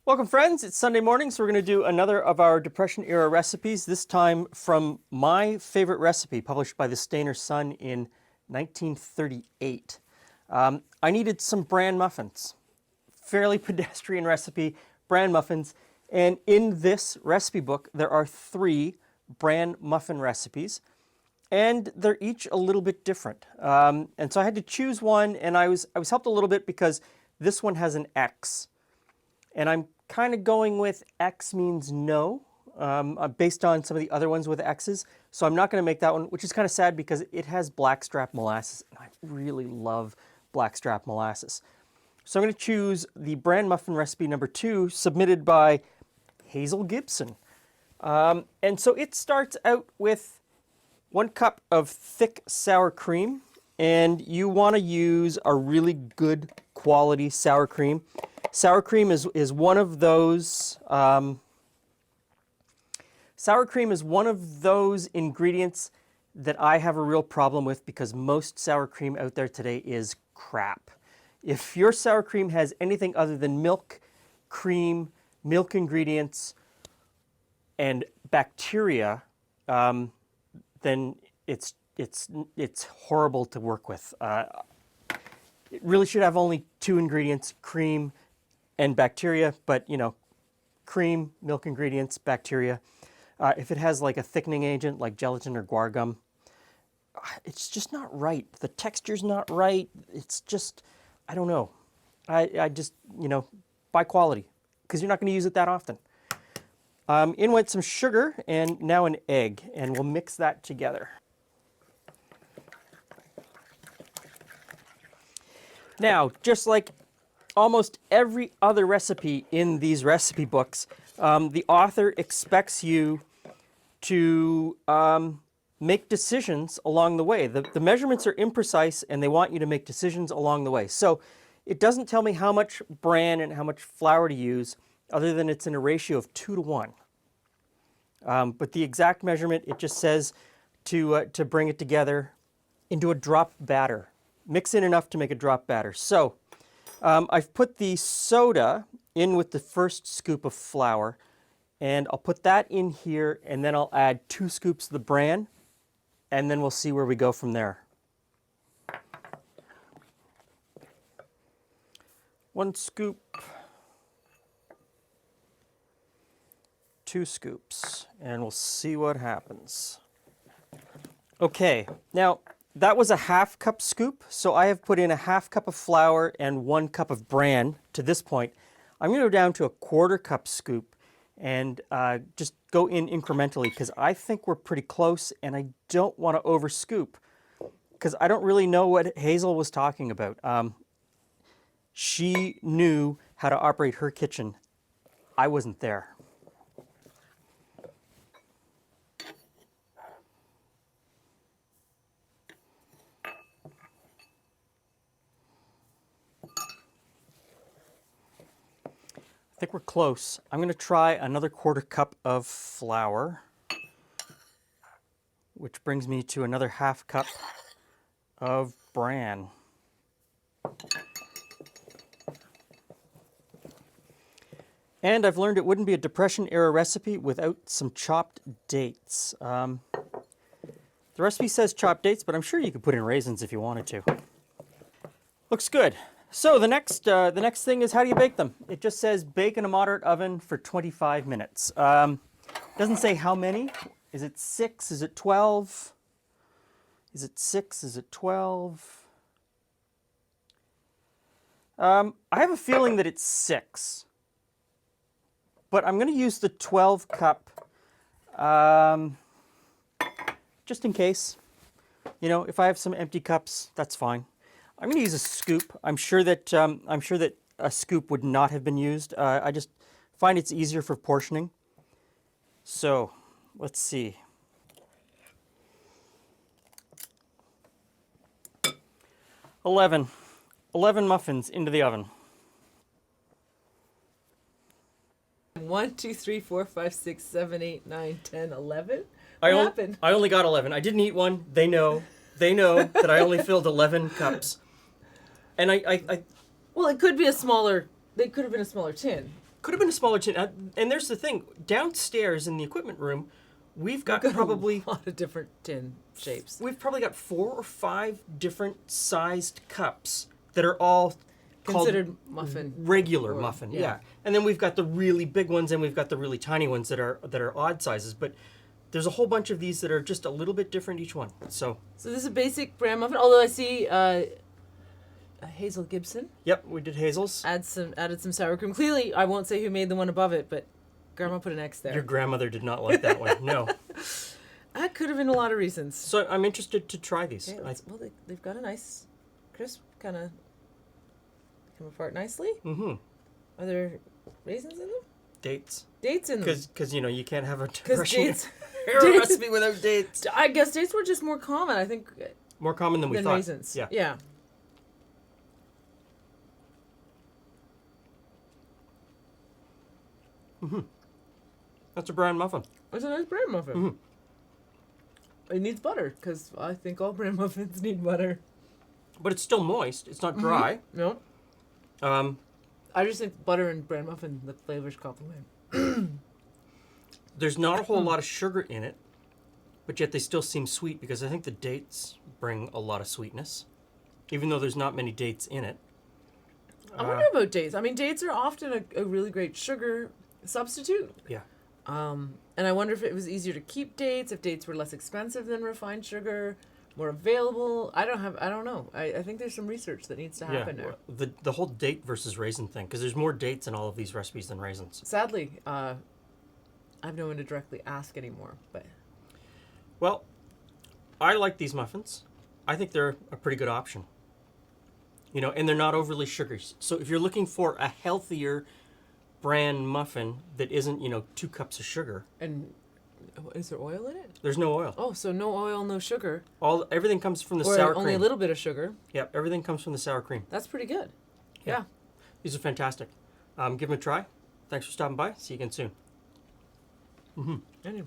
Welcome, friends. It's Sunday morning, so we're going to do another of our Depression-era recipes, this time from my favorite recipe, published by the Stainer Sun in 1938. I needed some bran muffins. Fairly pedestrian recipe, bran muffins. And in this recipe book, there are 3 bran muffin recipes, and they're each a little bit different. And so I had to choose one, and I was helped a little bit because this one has an X. And I'm kind of going with X means no, based on some of the other ones with X's. So I'm not going to make that one, which is kind of sad because it has blackstrap molasses, and I really love blackstrap molasses. So I'm going to choose the bran muffin recipe number 2, submitted by Hazel Gibson. And so it starts out with 1 cup of thick sour cream, and you want to use a really good quality sour cream. Sour cream is one of those ingredients that I have a real problem with because most sour cream out there today is crap. If your sour cream has anything other than milk, cream, milk ingredients, and bacteria, then it's horrible to work with. It really should have only 2 ingredients, cream and bacteria, but you know, cream, milk ingredients, bacteria. If it has like a thickening agent like gelatin or guar gum, it's just not right. The texture's not right. It's just, I don't know. I just, you know, buy quality because you're not going to use it that often. In went some sugar and now an egg, and we'll mix that together. Now, just like almost every other recipe in these recipe books, the author expects you to make decisions along the way. The measurements are imprecise, and they want you to make decisions along the way. So it doesn't tell me how much bran and how much flour to use, other than it's in a ratio of 2 to 1. But the exact measurement, it just says to bring it together into a drop batter. Mix in enough to make a drop batter. So I've put the soda in with the first scoop of flour, and I'll put that in here, and then I'll add 2 scoops of the bran, and then we'll see where we go from there. 1 scoop, 2 scoops, and we'll see what happens. Okay, now that was a 1/2 cup scoop, so I have put in a 1/2 cup of flour and 1 cup of bran to this point. I'm going to go down to a 1/4 cup scoop and just go in incrementally because I think we're pretty close, and I don't want to over scoop because I don't really know what Hazel was talking about. She knew how to operate her kitchen. I wasn't there. I think we're close. I'm going to try another 1/4 cup of flour, which brings me to another 1/2 cup of bran. And I've learned it wouldn't be a Depression-era recipe without some chopped dates. The recipe says chopped dates, but I'm sure you could put in raisins if you wanted to. Looks good. So the next thing is, how do you bake them? It just says bake in a moderate oven for 25 minutes. Doesn't say how many. Is it 6? Is it 12? Is it 6? Is it 12? I have a feeling that it's 6. But I'm going to use the 12 cup just in case. You know, if I have some empty cups, that's fine. I'm going to use a scoop. I'm sure that a scoop would not have been used. I just find it's easier for portioning. So let's see. Eleven muffins into the oven. 1, 2, 3, 4, 5, 6, 7, 8, 9, 10, 11. I What happened? only got 11. I didn't eat one. They know that I only filled 11 cups. And I Well, it could be a smaller. They could have been a smaller tin. Could have been a smaller tin. And there's the thing. Downstairs in the equipment room, we've got probably a lot of different tin shapes. we've probably got 4 or 5 different sized cups that are all Considered called muffin. regular or- muffin. yeah. Yeah. And then we've got the really big ones and we've got the really tiny ones that are odd sizes. But there's a whole bunch of these that are just a little bit different each one. So, So this is a basic bran muffin. Although I see Hazel Gibson yep, we did Hazel's. added some sour cream. Clearly, I won't say who made the one above it, but Grandma put an X there. Your grandmother did not like that one. No. That could have been a lot of reasons. So I'm interested to try these. Okay, well, they've got a nice, crisp kind of come apart nicely. Mm-hmm. Are there raisins in them? Dates. Dates in them. Because you know, you can't have a Because depression dates, era dates- recipe without dates. I guess dates were just more common. I think More common than we than thought. raisins. Yeah. Yeah. That's a brown muffin. It's a nice bran muffin. Mhm. It needs butter because I think all bran muffins need butter. But it's still moist. It's not dry. No, Um, I just think butter and bran muffin, the flavors complement. there's not a whole lot of sugar in it, but yet they still seem sweet because I think the dates bring a lot of sweetness, even though there's not many dates in it. I wonder about dates. I mean, dates are often a really great sugar substitute. Yeah. And I wonder if it was easier to keep dates, if dates were less expensive than refined sugar, more available. I don't know. I think there's some research that needs to happen there. well, the whole date versus raisin thing, because there's more dates in all of these recipes than raisins. Sadly, I have no one to directly ask anymore. But Well, I like these muffins. I think they're a pretty good option. You know, and they're not overly sugary. So if you're looking for a healthier bran muffin that isn't, 2 cups of sugar, and is there oil in it? there's no oil. Oh, so no oil, no sugar, Everything comes from the or sour only cream. a little bit of sugar. Yep, everything comes from the sour cream. That's pretty good. Yeah. Yeah. These are fantastic. Give them a try. Thanks for stopping by. See you again soon. Anyway.